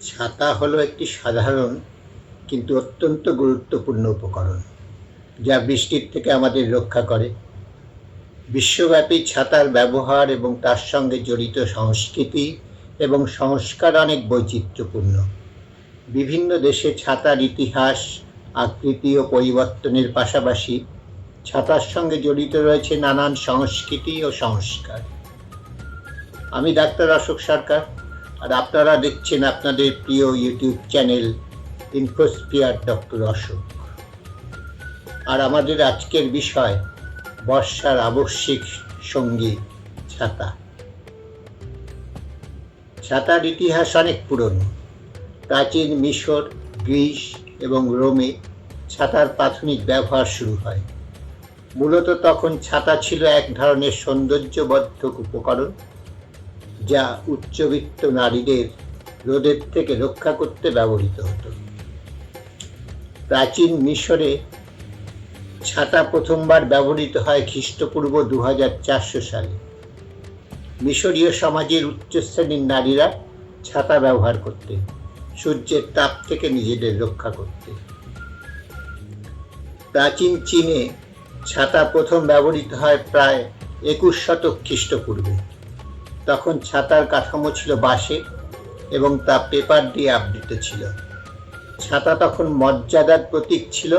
ছাতা হলো একটি সাধারণ কিন্তু অত্যন্ত গুরুত্বপূর্ণ উপকরণ, যা বৃষ্টির থেকে আমাদের রক্ষা করে। বিশ্বব্যাপী ছাতার ব্যবহার এবং তার সঙ্গে জড়িত সংস্কৃতি এবং সংস্কার অনেক বৈচিত্র্যপূর্ণ। বিভিন্ন দেশে ছাতার ইতিহাস, আকৃতি ও পরিবর্তনের পাশাপাশি ছাতার সঙ্গে জড়িত রয়েছে নানান সংস্কৃতি ও সংস্কার। আমি ডাক্তার অশোক সরকার, আর আপনারা দেখছেন আপনাদের প্রিয় ইউটিউব চ্যানেল ইনফোস্ফিয়ার ডক্টর অশোক। আর আমাদের আজকের বিষয় বর্ষার আবশ্যিক সঙ্গী ছাতা। ছাতার ইতিহাস অনেক পুরনো। প্রাচীন মিশর, গ্রিস এবং রোমে ছাতার প্রাথমিক ব্যবহার শুরু হয়। মূলত তখন ছাতা ছিল এক ধরনের সৌন্দর্যবর্ধক উপকরণ, যা উচ্চবিত্ত নারীদের রোদের থেকে রক্ষা করতে ব্যবহৃত হতো। প্রাচীন মিশরে ছাতা প্রথমবার ব্যবহৃত হয় খ্রিস্টপূর্ব 2400 সালে। মিশরীয় সমাজের উচ্চ শ্রেণীর নারীরা ছাতা ব্যবহার করতেন সূর্যের তাপ থেকে নিজেদের রক্ষা করতে। প্রাচীন চীনে ছাতা প্রথম ব্যবহৃত হয় প্রায় 21 শতক খ্রিস্টপূর্বে। তখন ছাতার কাঠামো ছিল বাঁশের এবং তা পেপার দিয়ে আবৃত ছিল। ছাতা তখন মর্যাদার প্রতীক ছিল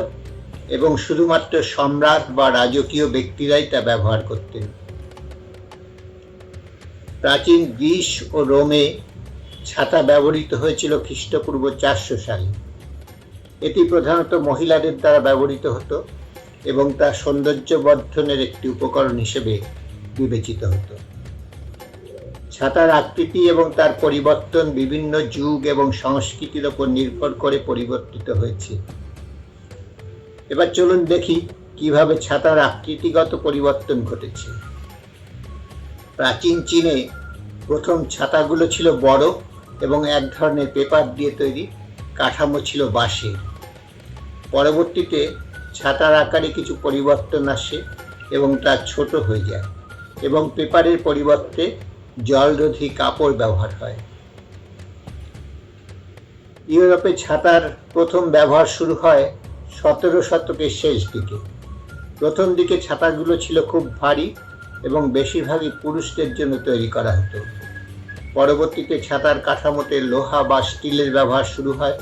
এবং শুধুমাত্র সম্রাট বা রাজকীয় ব্যক্তিরাই তা ব্যবহার করতেন। প্রাচীন গ্রিস ও রোমে ছাতা ব্যবহৃত হয়েছিল খ্রিস্টপূর্ব 400 সালে। এটি প্রধানত মহিলাদের দ্বারা ব্যবহৃত হতো এবং তা সৌন্দর্যবর্ধনের একটি উপকরণ হিসেবে বিবেচিত হতো। ছাতার আকৃতি এবং তার পরিবর্তন বিভিন্ন যুগ এবং সংস্কৃতির উপর নির্ভর করে পরিবর্তিত হয়েছে। এবার চলুন দেখি কিভাবে ছাতার আকৃতিগত পরিবর্তন ঘটেছে। প্রাচীন চীনে প্রথম ছাতাগুলো ছিল বড় এবং এক ধরনের পেপার দিয়ে তৈরি, কাঠামো ছিল বাঁশের। পরবর্তীতে ছাতার আকারে কিছু পরিবর্তন আসে এবং তা ছোট হয়ে যায় এবং পেপারের পরিবর্তে জলরোধী কাপড় ব্যবহার হয়। ইউরোপে ছাতার প্রথম ব্যবহার শুরু হয় 17 শতকের শেষ দিকে। প্রথম দিকে ছাতাগুলো ছিল খুব ভারী এবং বেশিরভাগই পুরুষদের জন্য তৈরি করা হতো। পরবর্তীতে ছাতার কাঠামোতে লোহা বা স্টিলের ব্যবহার শুরু হয়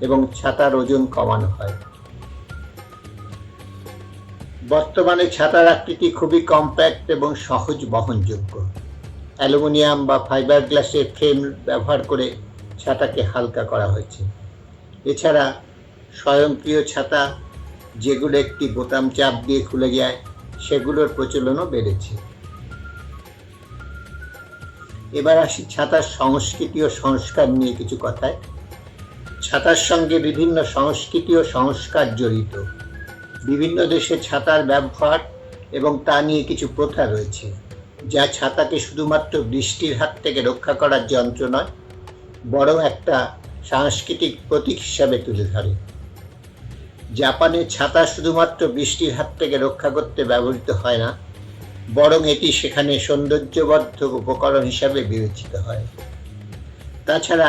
এবং ছাতার ওজন কমানো হয়। বর্তমানে ছাতার আকৃতি খুবই কম্প্যাক্ট এবং সহজ বহনযোগ্য। অ্যালুমিনিয়াম বা ফাইবার গ্লাসের ফ্রেম ব্যবহার করে ছাতাকে হালকা করা হয়েছে। এছাড়া স্বয়ংক্রিয় ছাতা, যেগুলো একটি বোতাম চাপ দিয়ে খুলে যায়, সেগুলোর প্রচলনও বেড়েছে। এবার আসি ছাতার সংস্কৃতি ও সংস্কার নিয়ে কিছু কথায়। ছাতার সঙ্গে বিভিন্ন সংস্কৃতি ও সংস্কার জড়িত। বিভিন্ন দেশে ছাতার ব্যবহার এবং তা নিয়ে কিছু প্রথা রয়েছে, যা ছাতাকে শুধুমাত্র বৃষ্টির হাত থেকে রক্ষা করার যন্ত্র নয়, বরং একটা সাংস্কৃতিক প্রতীক হিসাবে তুলে ধরে। জাপানে ছাতা শুধুমাত্র বৃষ্টির হাত থেকে রক্ষা করতে ব্যবহৃত হয় না, বরং এটি সেখানে সৌন্দর্যবর্ধক উপকরণ হিসাবে বিবেচিত হয়। তাছাড়া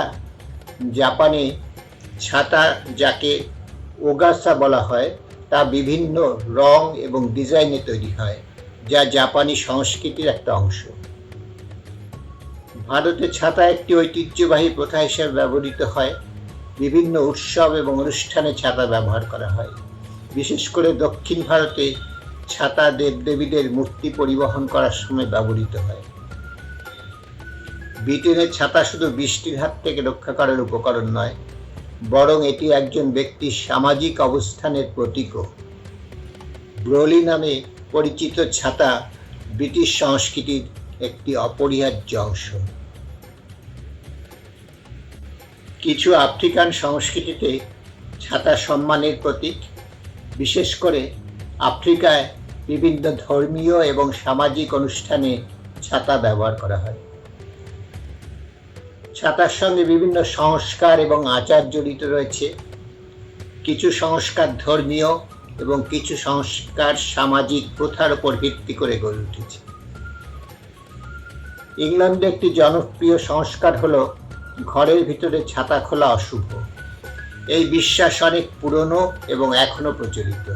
জাপানে ছাতা, যাকে ওগাসা বলা হয়, তা বিভিন্ন রং এবং ডিজাইনে তৈরি হয়, যা জাপানি সংস্কৃতির একটা অংশ। ভারতে ছাতা একটি ঐতিহ্যবাহী প্রথা হিসেবে ব্যবহৃত হয়। বিভিন্ন উৎসব এবং অনুষ্ঠানে ছাতা ব্যবহার করা হয়। বিশেষ করে দক্ষিণ ভারতে ছাতা দেবদেবীদের মূর্তি পরিবহন করার সময় ব্যবহৃত হয়। ব্রিটেনের ছাতা শুধু বৃষ্টির হাত থেকে রক্ষা করার উপকরণ নয়, বরং এটি একজন ব্যক্তির সামাজিক অবস্থানের প্রতীকও। ব্রোলি নামে পরিচিত ছাতা ব্রিটিশ সংস্কৃতির একটি অপরিহার্য অংশ। কিছু আফ্রিকান সংস্কৃতিতে ছাতা সম্মানের প্রতীক। বিশেষ করে আফ্রিকায় বিভিন্ন ধর্মীয় এবং সামাজিক অনুষ্ঠানে ছাতা ব্যবহার করা হয়। ছাতার সঙ্গে বিভিন্ন সংস্কার এবং আচার জড়িত রয়েছে। কিছু সংস্কার ধর্মীয় এবং কিছু সংস্কার সামাজিক প্রথার উপর ভিত্তি করে গড়ে উঠেছে। ইংল্যান্ডে একটি জনপ্রিয় সংস্কার হলো ঘরের ভিতরে ছাতা খোলা অশুভ। এই বিশ্বাস অনেক পুরনো এবং এখনো প্রচলিত।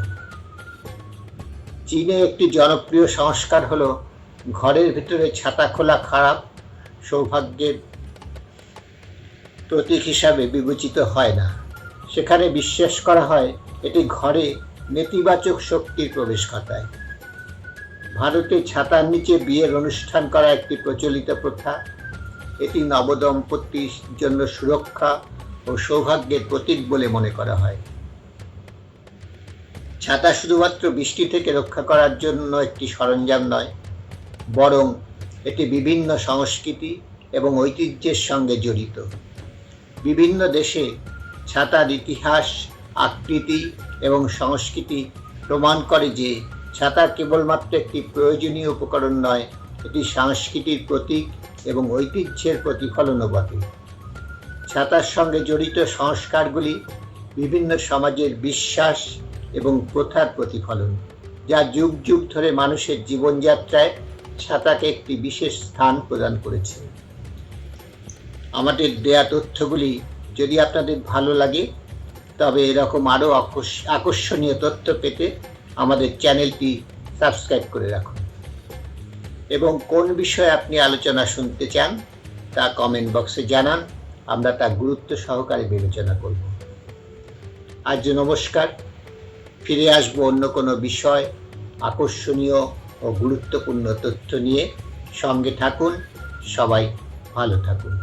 চীনে একটি জনপ্রিয় সংস্কার হলো ঘরের ভিতরে ছাতা খোলা খারাপ, সৌভাগ্যের প্রতীক হিসাবে বিবেচিত হয় না। সেখানে বিশ্বাস করা হয় এটি ঘরে নেতিবাচক শক্তির প্রবেশ ঘটায়। ভারতে ছাতার নিচে বিয়ের অনুষ্ঠান করা একটি প্রচলিত প্রথা। এটি নবদম্পতির জন্য সুরক্ষা ও সৌভাগ্যের প্রতীক বলে মনে করা হয়। ছাতা শুধুমাত্র বৃষ্টি থেকে রক্ষা করার জন্য একটি সরঞ্জাম নয়, বরং এটি বিভিন্ন সংস্কৃতি এবং ঐতিহ্যের সঙ্গে জড়িত। বিভিন্ন দেশে ছাতার ইতিহাস, আকৃতি এবং সংস্কৃতি প্রমাণ করে যে ছাতা কেবলমাত্র একটি প্রয়োজনীয় উপকরণ নয়, এটি সংস্কৃতির প্রতীক এবং ঐতিহ্যের প্রতিফলনও বটে। ছাতার সঙ্গে জড়িত সংস্কারগুলি বিভিন্ন সমাজের বিশ্বাস এবং প্রথার প্রতিফলন, যা যুগ যুগ ধরে মানুষের জীবনযাত্রায় ছাতাকে একটি বিশেষ স্থান প্রদান করেছে। আমাদের দেয়া তথ্যগুলি যদি আপনাদের ভালো লাগে, তবে এরকম আরও আকর্ষণীয় তথ্য পেতে আমাদের চ্যানেলটি সাবস্ক্রাইব করে রাখুন এবং কোন বিষয়ে আপনি আলোচনা শুনতে চান তা কমেন্ট বক্সে জানান। আমরা তা গুরুত্ব সহকারে বিবেচনা করব। আজ নমস্কার। ফিরে আসবো অন্য কোনো বিষয়, আকর্ষণীয় ও গুরুত্বপূর্ণ তথ্য নিয়ে। সঙ্গে থাকুন। সবাই ভালো থাকুন।